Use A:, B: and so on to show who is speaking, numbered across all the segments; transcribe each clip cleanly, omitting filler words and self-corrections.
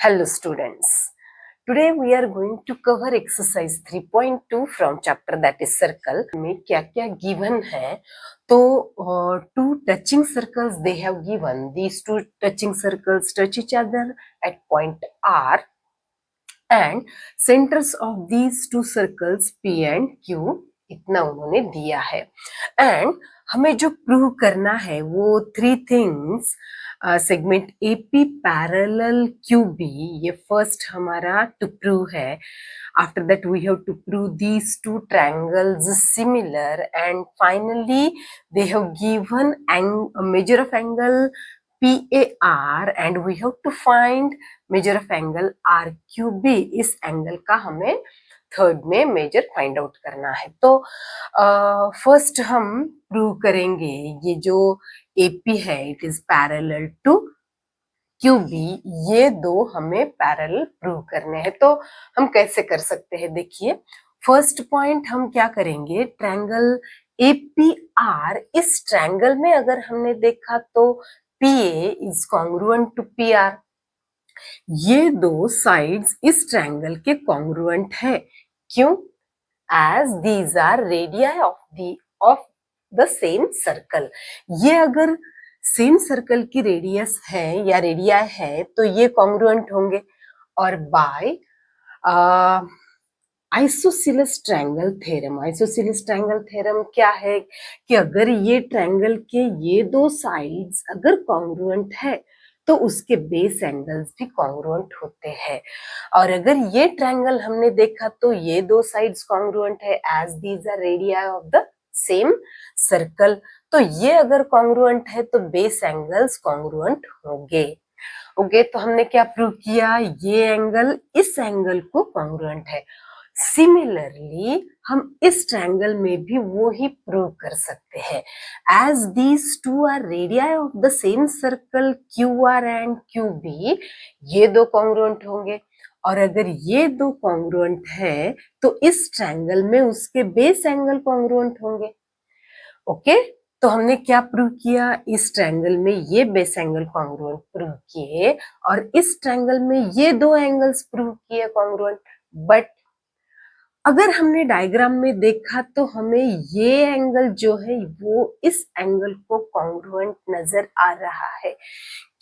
A: Hello students. Today we are going to cover exercise 3.2 from chapter that is circle. में क्या क्या given है तो two touching circles they have given. These two touching circles touch each other at point R and centers of these two circles P and Q इतना उन्होंने दिया है and हमें जो प्रूव करना है वो three things segment AP parallel QB ये फर्स्ट हमारा टू प्रूव है. After that we have to prove these two triangles similar and finally they have given measure of angle PAR and we have to find measure of angle RQB. इस angle का हमें third में major find out करना है. तो first हम prove करेंगे ये जो AP है it is parallel to QB. ये दो हमें पैरेलल प्रूव करने हैं. तो हम कैसे कर सकते हैं देखिए. फर्स्ट पॉइंट हम क्या करेंगे, ट्रायंगल APR, इस ट्रायंगल में अगर हमने देखा तो PA is congruent to PR. ये दो साइड्स इस ट्रायंगल के कॉन्ग्रुएंट है. क्यों? As these are radii of the same circle. ये अगर सेम सर्कल की रेडियस है या रेडियाई है तो ये कॉन्ग्रुएंट होंगे. और by isosceles triangle theorem, isosceles triangle theorem क्या है कि अगर ये ट्रायंगल के ये दो साइड्स अगर कॉन्ग्रुएंट है तो उसके बेस एंगल्स भी कॉन्ग्रुएंट होते हैं. और अगर ये ट्रायंगल हमने देखा तो ये दो साइड्स कॉन्ग्रुएंट है as these are radii of the same circle. तो ये अगर कॉन्ग्रुएंट है तो बेस एंगल्स कॉन्ग्रुएंट होंगे. ओके, तो हमने क्या प्रूव किया, ये एंगल इस एंगल को कॉन्ग्रुएंट है. सिमिलरली हम इस ट्रायंगल में भी वो ही प्रूव कर सकते हैं. As these two are radii of the same circle QR and QB, ये दो कॉन्ग्रुएंट होंगे. और अगर ये दो कॉन्ग्रुएंट है तो इस ट्रायंगल में उसके बेस एंगल कॉन्ग्रुएंट होंगे. ओके, तो हमने क्या प्रूव किया, इस ट्रायंगल में ये बेस एंगल कॉन्ग्रुएंट प्रूव किए और इस ट्रायंगल में ये दो एंगल्स प्रूव किए कॉन्ग्रुएंट. बट अगर हमने डायग्राम में देखा तो हमें ये एंगल जो है वो इस एंगल को कॉन्ग्रुएंट नजर आ रहा है.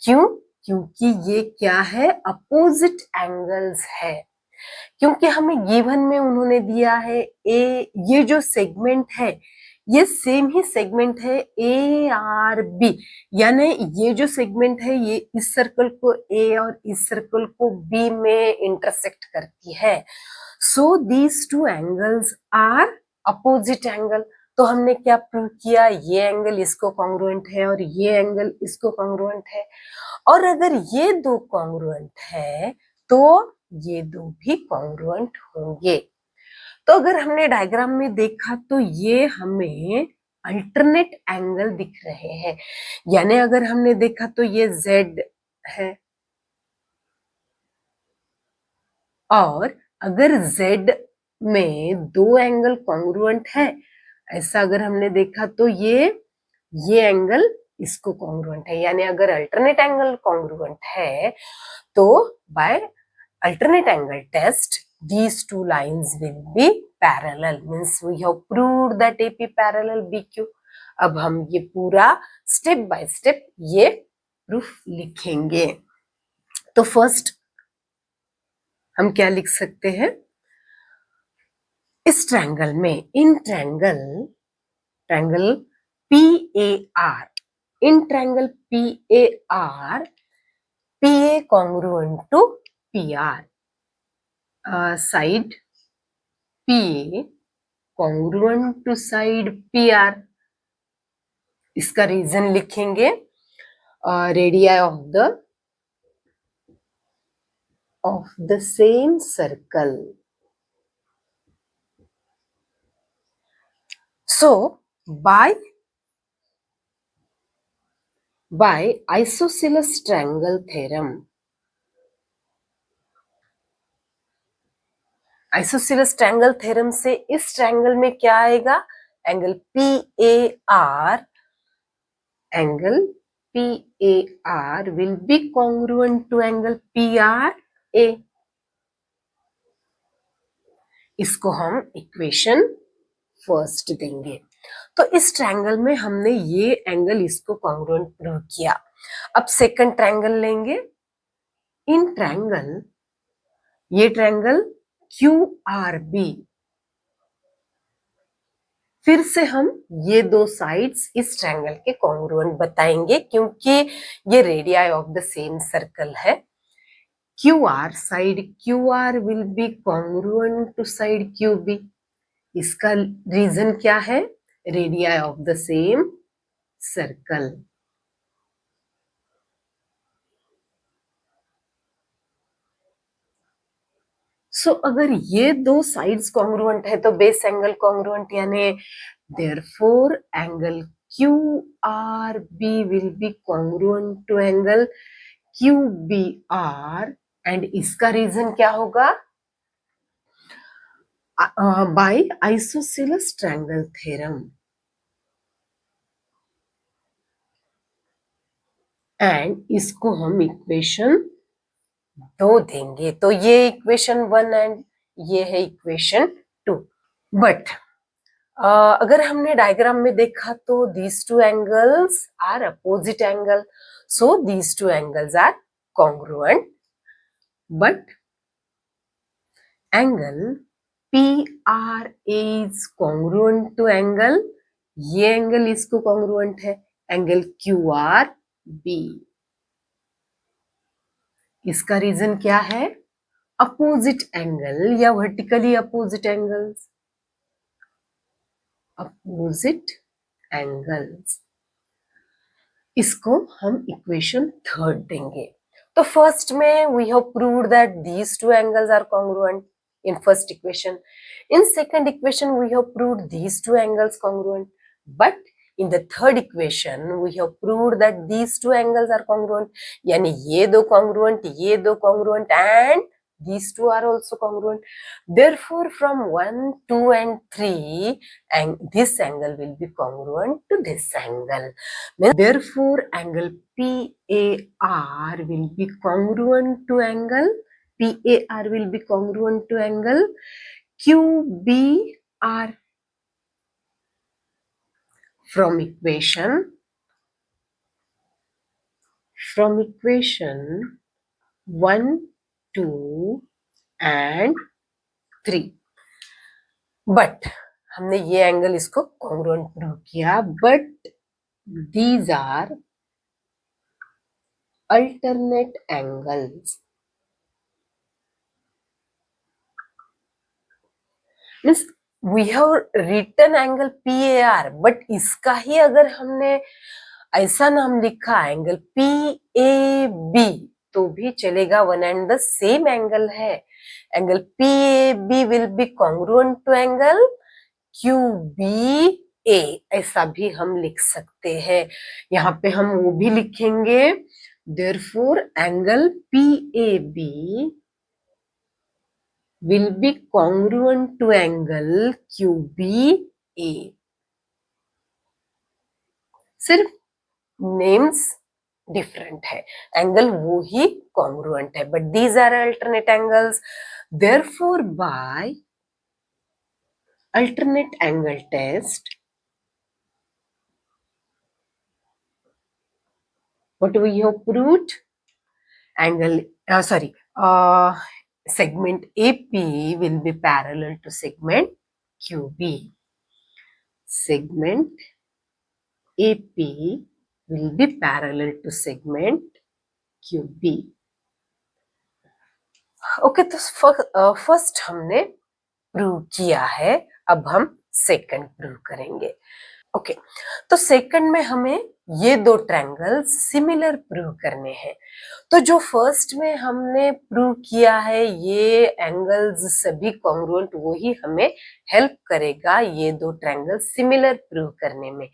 A: क्यों? क्योंकि ये क्या है, अपोजिट एंगल्स है. क्योंकि हमें गिवन में उन्होंने दिया है ये जो सेगमेंट है ये सेम ही सेगमेंट है ARB, यानी ये जो सेगमेंट है ये इस सर्कल को A और इस सर्कल को B में इंटरसेक्ट करती है. So these two angles are opposite angle. तो हमने क्या प्रूव किया, ये एंगल इसको कॉन्ग्रुएंट है और ये एंगल इसको कॉन्ग्रुएंट है. और अगर ये दो कॉन्ग्रुएंट है तो ये दो भी कॉन्ग्रुएंट होंगे. तो अगर हमने डायग्राम में देखा तो ये हमें अल्टरनेट एंगल दिख रहे हैं. यानी अगर हमने देखा तो ये Z है और अगर Z में दो एंगल कॉन्ग्रुएंट है, ऐसा अगर हमने देखा तो ये एंगल इसको कॉन्ग्रुएंट है. यानी अगर अल्टरनेट एंगल कॉन्ग्रुएंट है तो bye alternate angle test these two lines will be parallel, means we have proved that AP parallel BQ. अब हम ये पूरा स्टेप बाय स्टेप ये प्रूफ लिखेंगे. तो फर्स्ट हम क्या लिख सकते हैं, इस ट्रायंगल में इन triangle PAR, in triangle PAR PA congruent to PR, side PA congruent to side PR. इसका रीजन लिखेंगे, radii of the same circle. So by isosceles triangle theorem, isosceles triangle theorem से इस ट्रायंगल में क्या आएगा, angle PAR will be congruent to angle PR A. इसको हम equation first देंगे। तो इस ट्रायंगल में हमने ये एंगल इसको कॉन्ग्रुएंट प्रूव किया। अब सेकंड ट्रायंगल लेंगे। इन ट्रायंगल, ये ट्रायंगल क्यू आर बी, फिर से हम ये दो साइड्स इस ट्रायंगल के कॉन्ग्रुएंट बताएंगे, क्योंकि ये radii of the same circle है। QR, side QR will be congruent to side QB। इसका रीजन क्या है? Radii of the same circle. So अगर ये दो साइड्स कॉन्ग्रुएंट है तो बेस एंगल कॉन्ग्रुएंट, यानी therefore angle QRB will be congruent to angle QBR। And इसका रीजन क्या होगा? By isosceles triangle theorem. And इसको हम इक्वेशन 2 देंगे। तो ये इक्वेशन 1 एंड ये है इक्वेशन 2। बट अगर हमने डायग्राम में देखा तो these two angles are opposite angle, so these two angles are congruent. But angle PRA is congruent to angle, ये एंगल इसको कॉन्ग्रुएंट है, एंगल QRB। इसका रीजन क्या है? अपोजिट एंगल या vertically opposite angles, opposite angles. इसको हम equation 3 देंगे। तो फर्स्ट में we have proved that these two angles are congruent in first equation. In second equation we have proved these two angles congruent, but in the third equation we have proved that these two angles are congruent, yani ye do congruent and these two are also congruent. Therefore from 1, 2 and 3 and this angle will be congruent to this angle. Therefore angle PAR will be congruent to angle PAR will be congruent to angle QBR. From equation 1, 2 and 3. But हमने ये angle इसको congruent prove किया, but these are alternate angles. Means we have written angle PAR, but इसका ही अगर हमने ऐसा नाम लिखा एंगल PAB तो भी चलेगा, one and the same angle है। Angle PAB will be congruent to angle QBA, ऐसा भी हम लिख सकते हैं। यहाँ पे हम वो भी लिखेंगे, therefore angle PAB will be congruent to angle QBA. सिर्फ नेम्स डिफरेंट है, एंगल वो ही कॉन्ग्रुएंट है, but these are alternate angles. Therefore by alternate angle test, what we have proved? Angle segment AP will be parallel to segment QB. Segment AP will be parallel to segment QB. Okay, तो first हमने prove किया है, अब हम second prove करेंगे। Okay, तो second में हमें ये दो ट्रायंगल्स सिमिलर प्रूव करने हैं। तो जो फर्स्ट में हमने प्रूव किया है ये एंगल्स सभी कॉन्ग्रुएंट, वो ही हमें हेल्प करेगा ये दो ट्रायंगल सिमिलर प्रूव करने में।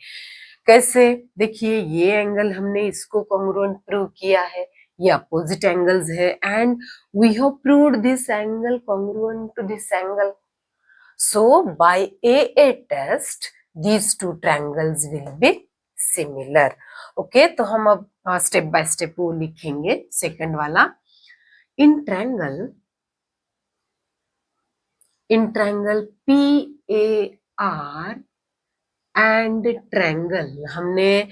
A: कैसे? देखिए, ये एंगल हमने इसको कॉन्ग्रुएंट प्रूव किया है, ये अपोजिट एंगल्स है, and we have proved this angle congruent to this angle. So by AA test these two triangles will be similar. Okay, तो हम अब स्टेप बाय स्टेप वो लिखेंगे। सेकंड वाला, इन ट्रायंगल PAR एंड ट्रायंगल, हमने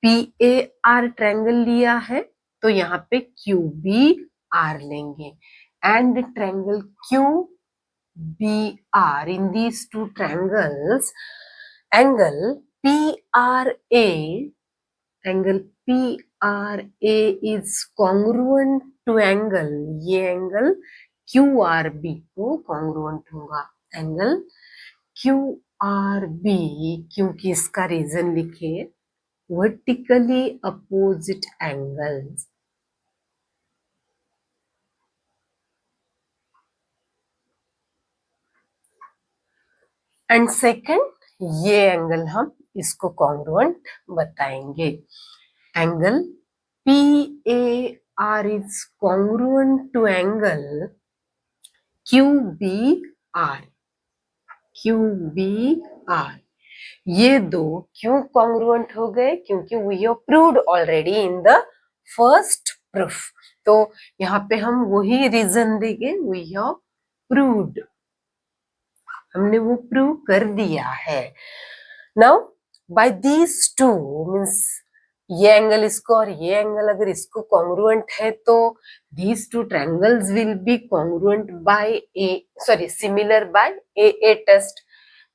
A: PAR triangle लिया है तो यहाँ पे QBR लेंगे and triangle QBR. In these two triangles, angle angle PRA is congruent to angle, ये एंगल QRB को congruent होगा. एंगल QRB, क्योंकि इसका रीजन लिखे vertically opposite angles. And second, ये एंगल हम इसको कॉन्ग्रुएंट बताएंगे. Angle PAR is congruent to angle QBR. ये दो क्यों कॉन्ग्रुएंट हो गए? क्योंकि we have proved already in the first proof. तो यहाँ पे हम वही रीजन देंगे, वी हैव प्रूव्ड, हमने वो प्रूव कर दिया है. Now by these two means ये एंगल इसको और ये एंगल अगर इसको कॉन्ग्रुएंट है तो these two triangles will be congruent by similar by AA test.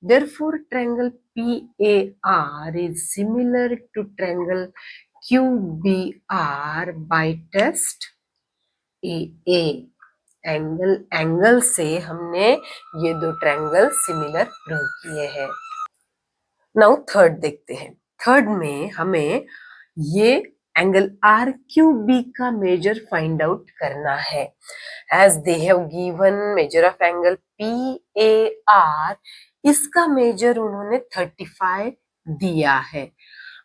A: Therefore, triangle PAR is similar to triangle QBR by test AA. Angle से हमने ये दो ट्रायंगल सिमिलर प्रूव किए हैं. नाउ थर्ड देखते हैं. थर्ड में हमें ये एंगल RQB का मेजर फाइंड आउट करना है. As they have given measure of angle PAR, इसका मेजर उन्होंने 35 दिया है.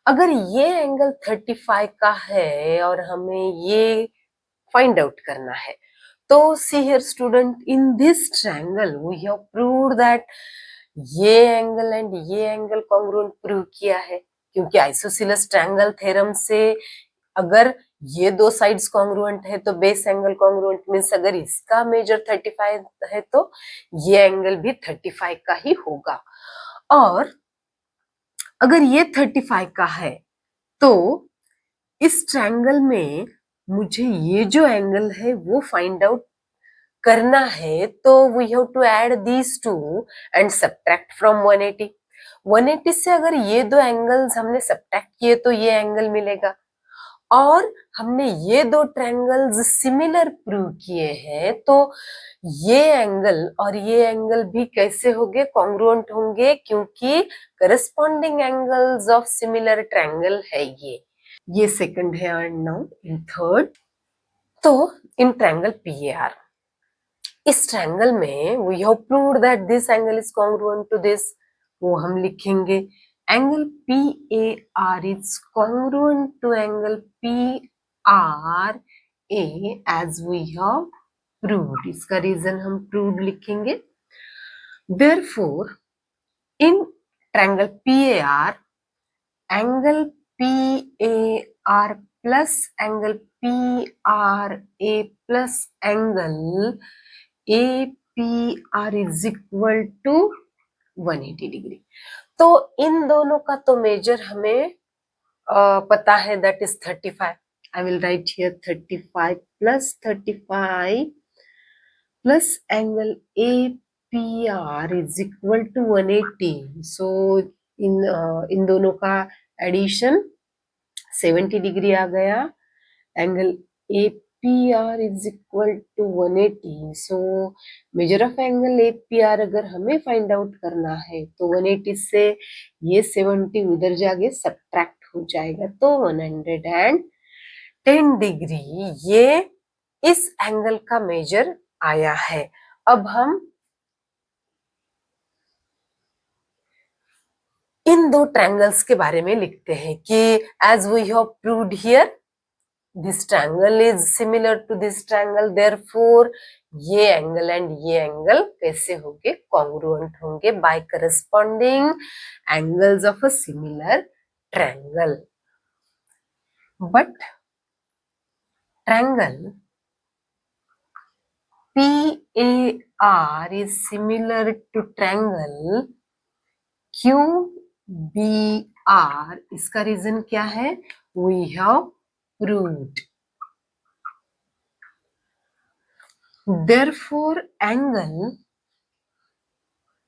A: अगर ये एंगल 35 का है और हमें ये फाइंड आउट करना है तो see here student, in this triangle we have proved that ये एंगल एंड ये एंगल कॉन्ग्रुएंट प्रूव किया है. क्योंकि आइसोसेलेस ट्रायंगल थ्योरम से अगर ये दो साइड्स कॉन्ग्रुएंट है तो बेस एंगल कॉन्ग्रुएंट मीन्स अगर इसका मेजर 35 है तो ये एंगल भी 35 का ही होगा. और अगर ये 35 का है तो इस ट्रायंगल में मुझे ये जो एंगल है वो फाइंड आउट करना है. तो we have to add these two and subtract from 180. 180 से अगर ये दो एंगल्स हमने सब्ट्रैक्ट किए तो ये एंगल मिलेगा. और हमने ये दो ट्रायंगल्स सिमिलर प्रूव किए हैं तो ये एंगल और ये एंगल भी कैसे होंगे? कॉन्ग्रुएंट होंगे, क्योंकि corresponding angles of similar triangle है ये सेकंड है. एंड नाउ इन थर्ड, तो इन ट्रायंगल PAR, इस ट्रायंगल में we have proved that this angle is congruent to this. वो हम लिखेंगे angle PAR is congruent to angle PRA as we have proved. इसका रीजन हम proved लिखेंगे. Therefore in triangle PAR, angle PAR plus angle PRA plus angle APR is equal to 180 degree. तो इन दोनों का तो मेजर हमें पता है, that is 35. I will write here 35 plus 35 plus angle APR is equal to 180. So इन दोनों का एडिशन 70 डिग्री आ गया. Angle APR is equal to 180. So measure of angle APR अगर हमें फाइंड आउट करना है तो 180 से ये 70 उधर जाके सब्ट्रैक्ट हो जाएगा तो 110 डिग्री ये इस एंगल का मेजर आया है. अब हम इन दो ट्रायंगल्स के बारे में लिखते हैं कि as we have proved here this triangle is similar to this triangle, therefore ये एंगल एंड ये एंगल कैसे होंगे? कॉन्ग्रुएंट होंगे by corresponding angles of a similar triangle. But triangle PAR is similar to triangle QBR. इसका reason क्या है? We have proved. Therefore, angle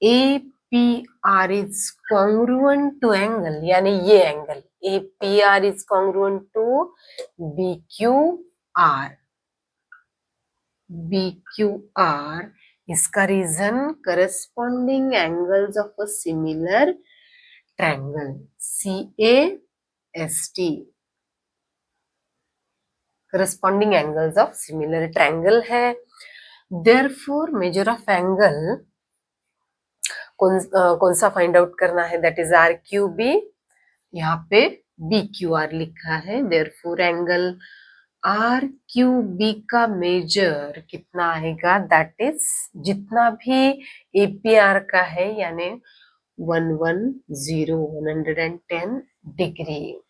A: APR is congruent to angle, यानी ये angle APR is congruent to BQR. BQR, इसका reason corresponding angles of a similar triangle CAST. corresponding angles of similar triangle है. Therefore, measure of angle कौन सा find out करना है? That is RQB. यहाँ पे BQR लिखा है. Therefore, एंगल RQB का मेजर कितना आएगा? दैट इज जितना भी APR का है, यानी 110 डिग्री.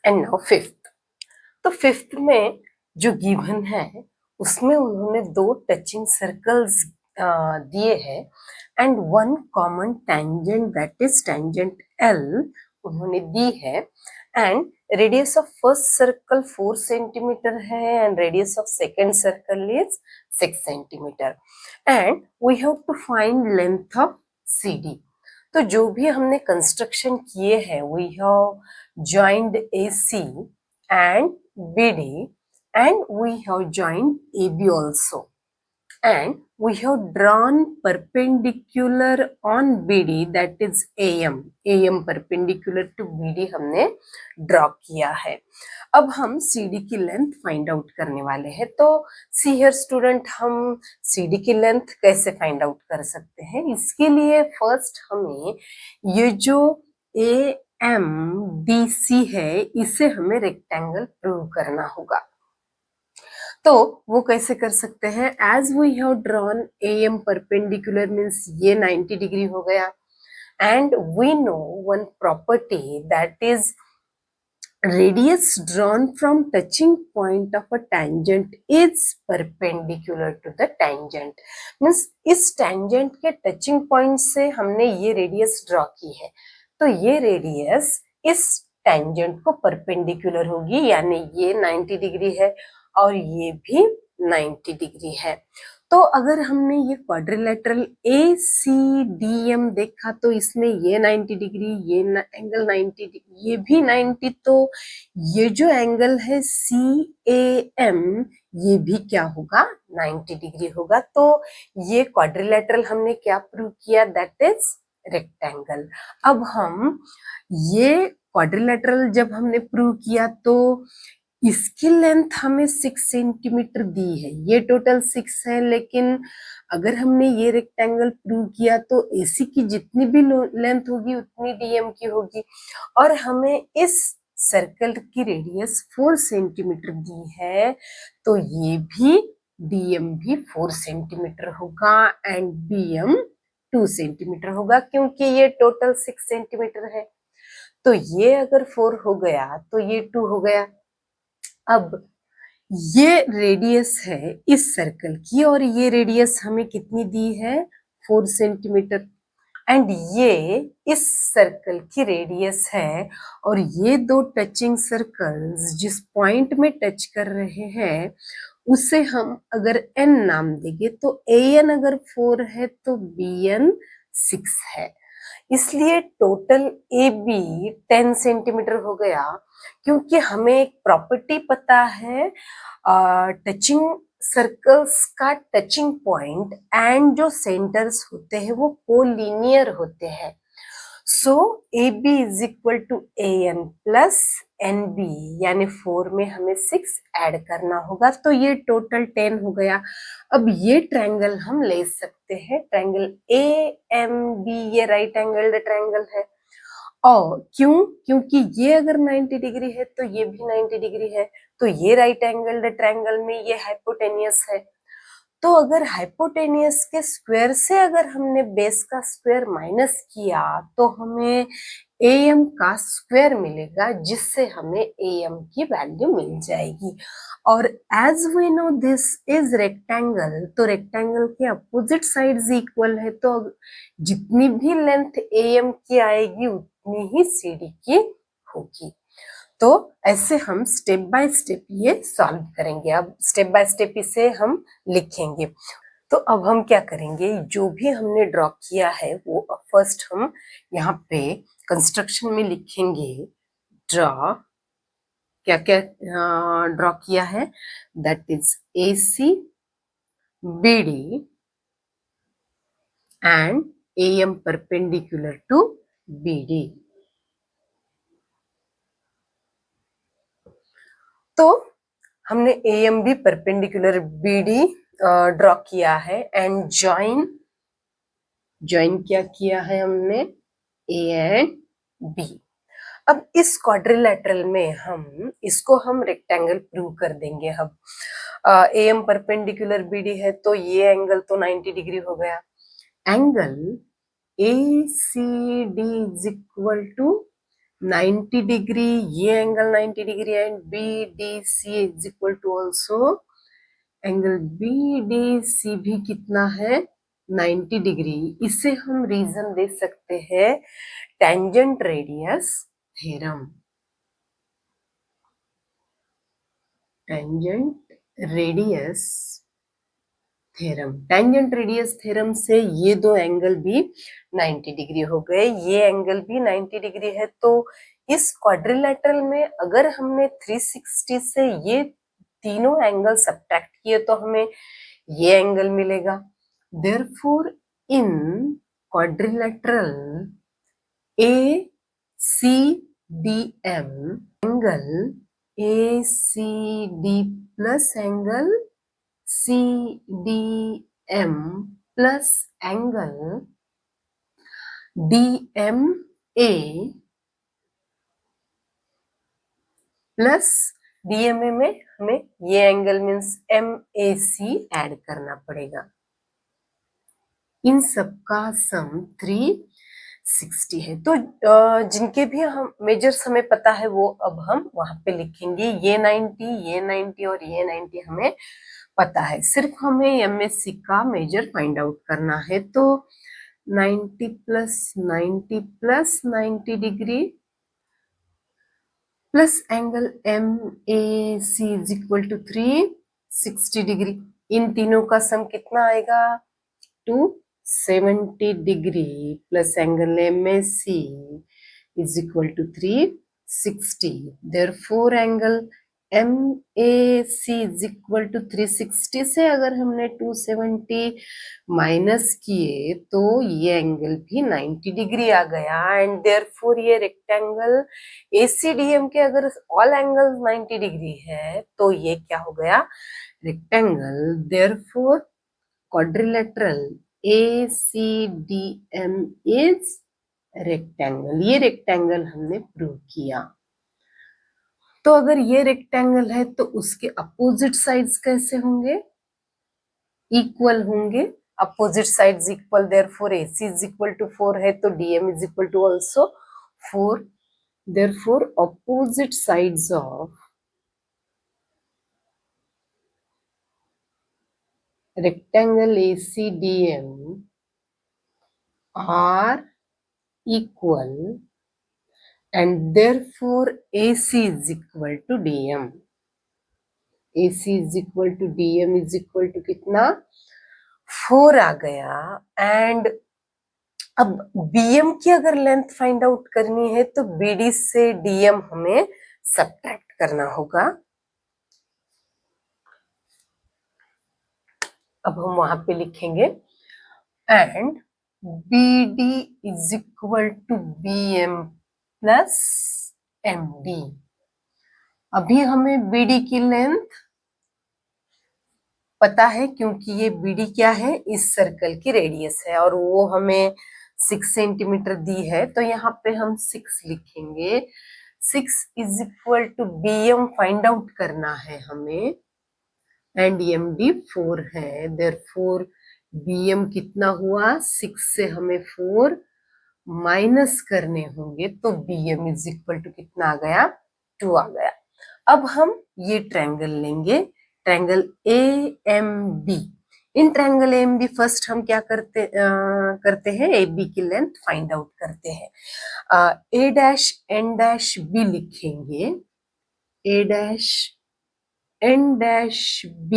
A: And now fifth. तो फिफ्थ में जो गिवन है उसमें उन्होंने 2 टचिंग सर्कल्स दिए हैं and 1 common tangent, that is tangent L उन्होंने दी है. And radius of first circle 4 centimetre है and radius of second circle is 6 centimetre. And we have to find length of CD. तो जो भी हमने कंस्ट्रक्शन किए हैं, we have joined AC and BD, and we have joined AB also, and we have drawn perpendicular on BD, that is AM perpendicular to BD हमने draw किया है. अब हम CD की लेंथ फाइंड आउट करने वाले हैं. तो सी हियर स्टूडेंट, हम CD की लेंथ कैसे फाइंड आउट कर सकते हैं? इसके लिए फर्स्ट हमें ये जो AMDC है इसे हमें रेक्टेंगल प्रूव करना होगा. तो वो कैसे कर सकते हैं? As we have drawn AM perpendicular means ये 90 डिग्री हो गया. And we know one property, that is radius drawn from touching point of a tangent is perpendicular to the tangent. Means इस tangent के touching point से हमने ये radius draw की है, तो ये रेडियस इस टेंजेंट को परपेंडिकुलर होगी, यानी ये 90 डिग्री है और ये भी 90 डिग्री है. तो अगर हमने ये क्वाड्रिलेटरल ACDM देखा तो इसमें ये 90 डिग्री, ये एंगल 90 डिग्री, ये भी 90, तो ये जो एंगल है CAM ये भी क्या होगा? 90 डिग्री होगा. तो ये क्वाड्रिलेटरल हमने क्या प्रूव किया? That is rectangle. अब हम ये क्वाड्रिलेटरल जब हमने प्रूव किया तो इसकी लेंथ हमें 6 सेंटीमीटर दी है, ये टोटल 6 है. लेकिन अगर हमने ये रेक्टेंगल प्रूव किया तो AC की जितनी भी लेंथ होगी उतनी DM की होगी, और हमें इस सर्कल की रेडियस 4 सेंटीमीटर दी है, तो ये भी DM भी 4 सेंटीमीटर होगा एंड BM 2 सेंटीमीटर होगा, क्योंकि ये टोटल 6 सेंटीमीटर है. तो ये अगर 4 हो गया तो ये 2 हो गया. अब ये रेडियस है इस सर्कल की और ये रेडियस हमें कितनी दी है? 4 सेंटीमीटर. एंड ये इस सर्कल की रेडियस है और ये 2 टचिंग सर्कल्स जिस पॉइंट में टच कर रहे हैं उसे हम अगर n नाम देंगे, तो AN अगर 4 है तो BN 6 है. इसलिए टोटल AB 10 सेंटीमीटर हो गया, क्योंकि हमें एक प्रॉपर्टी पता है टचिंग सर्कल्स का टचिंग पॉइंट एंड जो सेंटर्स होते हैं वो कोलिनियर होते हैं. So AB is equal to AN plus NB, यानी 4 में हमें 6 ऐड करना होगा, तो ये टोटल 10 हो गया. अब ये ट्रायंगल हम ले सकते हैं, ट्रायंगल AMB, ये राइट एंगल्ड ट्रायंगल है. और क्यों? क्योंकि ये अगर 90 डिग्री है तो ये भी 90 डिग्री है, तो ये राइट एंगल्ड ट्रायंगल में ये हाइपोटेनियस है. तो अगर हाइपोटेनियस के स्क्वायर से अगर हमने बेस का स्क्वायर माइनस किया तो हमें AM का स्क्वायर मिलेगा, जिससे हमें AM की वैल्यू मिल जाएगी। और as we know this is rectangle, तो रेक्टेंगल के अपोजिट साइड्स इक्वल है, तो जितनी भी लेंथ AM की आएगी उतनी ही CD की होगी। तो ऐसे हम स्टेप बाय स्टेप ये सॉल्व करेंगे। अब स्टेप बाय स्टेप इसे हम लिखेंगे। तो अब हम क्या करेंगे, जो भी हमने ड्रॉ किया है वो फर्स्ट हम यहाँ पे कंस्ट्रक्शन में लिखेंगे। ड्रॉ, क्या क्या ड्रॉ किया है, that is AC, BD and AM perpendicular to BD। तो हमने AM भी परपेंडिकुलर BD ड्रॉ किया है एंड ज्वाइन क्या किया है हमने, A एंड B। अब इस क्वाड्रिलेटरल में हम इसको हम रेक्टेंगल प्रूव कर देंगे। अब AM परपेंडिकुलर BD है तो ये एंगल तो 90 डिग्री हो गया। Angle ACD is equal to 90 degree, ये angle 90 degree and BDC is equal to also angle BDC भी कितना है, 90 डिग्री। इसे हम रीजन दे सकते हैं tangent radius theorem. Tangent radius theorem से ये दो एंगल भी 90 डिग्री हो गए, ये एंगल भी 90 डिग्री है। तो इस क्वाड्रिलेटरल में अगर हमने 360 से ये तीनों एंगल सब्ट्रैक्ट किए तो हमें ये एंगल मिलेगा। Therefore in quadrilateral ACDM, angle ACD plus angle CDM plus angle DMA plus DMA में हमें ये एंगल मीन्स MAC ऐड करना पड़ेगा। इन सबका सम 360 है। तो जिनके भी हम मेजर्स हमें पता है वो अब हम वहां पे लिखेंगे। ये 90 और ये 90 हमें पता है, सिर्फ हमें MAC का मेजर फाइंड आउट करना है। तो 90 plus 90 degree plus angle MAC is equal to 360 degree, इन तीनों का सम कितना आएगा, 270 degree plus angle MAC is equal to 360. Therefore angle MAC is equal to 360 से अगर हमने 270 माइनस किए तो ये एंगल भी 90 डिग्री आ गया। एंड देयरफॉर ये रेक्टेंगल ACDM के अगर ऑल एंगल्स 90 डिग्री है तो ये क्या हो गया, rectangle. Therefore quadrilateral ACDM is rectangle. ये रेक्टेंगल हमने प्रूव किया। तो अगर ये रेक्टेंगल है तो उसके अपोजिट साइड्स कैसे होंगे, इक्वल होंगे। Opposite sides equal, therefore AC is equal to 4 है तो DM is equal to also 4। Therefore opposite sides of rectangle ACDM are equal and therefore AC is equal to DM. AC is equal to DM is equal to कितना, 4 आ गया। And अब BM की अगर length find out करनी है तो BD से DM हमें सब्ट्रैक्ट करना होगा। अब हम वहां पे लिखेंगे and BD is equal to BM plus MD। अभी हमें BD की लेंथ पता है क्योंकि ये BD क्या है, इस सर्कल की रेडियस है और वो हमें 6 सेंटीमीटर दी है, तो यहाँ पे हम 6 लिखेंगे। 6 is equal to BM find out करना है हमें एंड MD 4 है। देयरफॉर BM कितना हुआ, 6 से हमें 4 माइनस करने होंगे तो BM इज इक्वल टू कितना आ गया, 2 आ गया। अब हम ये ट्रायंगल लेंगे, ट्रायंगल AMB। इन ट्रायंगल AMB फर्स्ट हम क्या करते हैं, AB की लेंथ फाइंड आउट करते हैं। A dash N dash B लिखेंगे, A dash N dash B,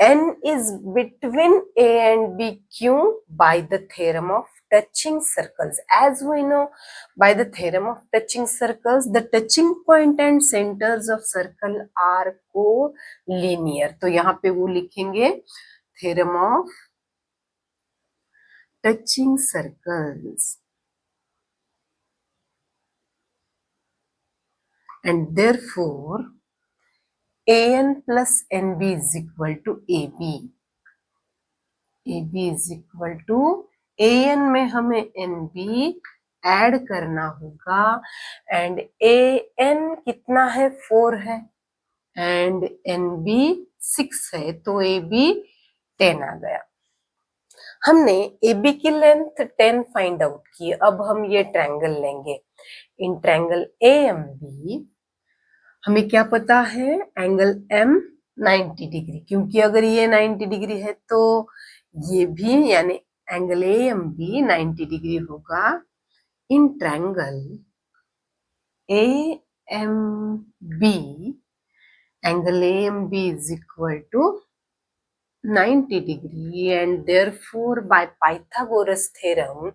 A: N is between A and B क्यों, by the theorem of touching circles. As we know, by the theorem of touching circles, the touching point and centers of circle are co-linear. तो यहाँ पे वो लिखेंगे theorem of touching circles, and therefore AN plus NB is equal to AB. AB is equal to AN में हमें NB add करना होगा, and AN कितना है, 4 है, एंड NB 6 है, तो AB 10 आ गया। हमने AB की लेंथ 10 फाइंड आउट की। अब हम ये ट्रायंगल लेंगे, इन ट्रायंगल AMB हमें क्या पता है, एंगल M 90 डिग्री, क्योंकि अगर ये 90 डिग्री है तो ये भी यानी एंगल AMB 90 डिग्री होगा। In triangle AMB, angle AMB is equal to 90 degree, and therefore by Pythagoras theorem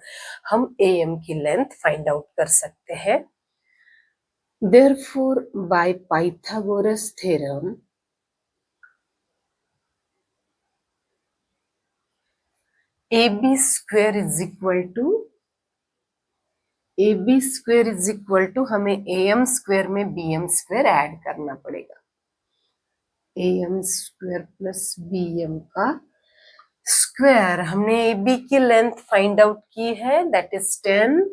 A: हम AM की लेंथ फाइंड आउट कर सकते हैं। Therefore, by Pythagoras theorem, AB square is equal to हमें AM स्क्वायर में BM square add करना पड़ेगा। AM square plus BM का स्क्वायर, हमने AB की लेंथ फाइंड आउट की है, that is 10।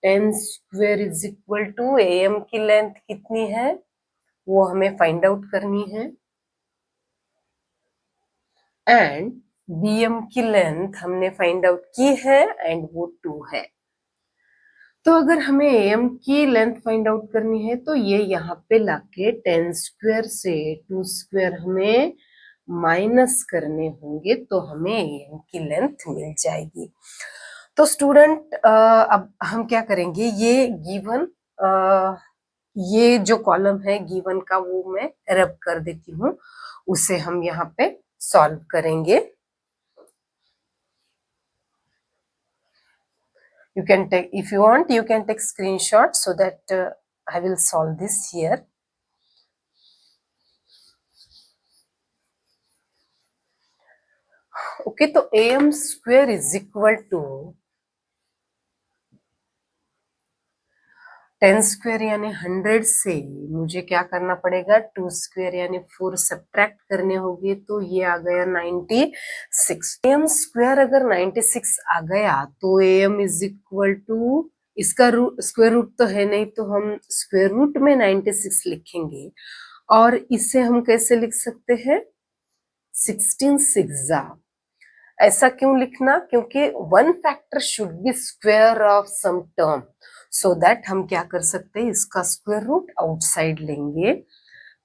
A: 10 square is equal to AM की लेंथ कितनी है, वो हमें फाइंड आउट करनी है, एंड BM की लेंथ हमने फाइंड आउट की है, एंड वो 2 है। तो अगर हमें AM की लेंथ फाइंड आउट करनी है तो ये यहाँ पे लाके 10 स्क्वायर से 2 स्क्वायर हमें माइनस करने होंगे, तो हमें AM की लेंथ मिल जाएगी। तो स्टूडेंट अब हम क्या करेंगे, ये गिवन ये जो कॉलम है गिवन का वो मैं रब कर देती हूँ, उसे हम यहाँ पे सॉल्व करेंगे। You can take, if you want, you can take screenshot so that I will solve this here. Okay, तो AM square is equal to 10 square यानी 100 से मुझे क्या करना पड़ेगा, 2 स्क्वायर यानी 4 सब्ट्रैक्ट करने होंगे, तो ये आ गया 96। AM स्क्वायर अगर 96 आ गया तो AM इज इक्वल टू, इसका स्क्वायर रूट तो है नहीं, तो हम स्क्वायर रूट में 96 लिखेंगे, और इसे हम कैसे लिख सकते हैं, 16 6 ऐसा क्यों लिखना, क्योंकि one factor should be square of some term, so that हम क्या कर सकते हैं, इसका स्क्वायर रूट आउटसाइड लेंगे।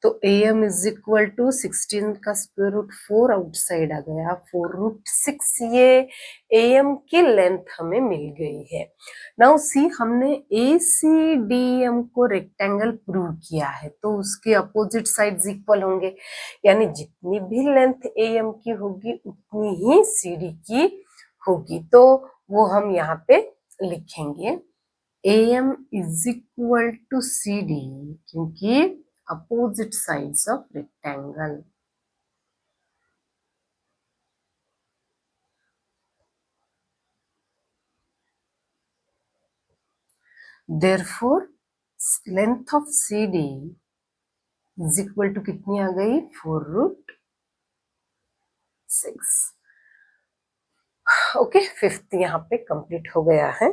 A: तो AM इज इक्वल टू 16 का स्क्वायर रूट 4 आउटसाइड आ गया, 4 रूट 6, ये AM की लेंथ हमें मिल गई है। नाउ सी, हमने ACDM को रेक्टेंगल प्रूव किया है, तो उसके अपोजिट साइड्स इक्वल होंगे, यानी जितनी भी लेंथ AM की होगी उतनी ही CD की होगी, तो वो हम यहाँ पे लिखेंगे AM is equal to CD, क्योंकि opposite sides of rectangle. Therefore, length of CD is equal to कितनी आ गई, 4 root 6। ओके, 5th यहाँ पे कंप्लीट हो गया है।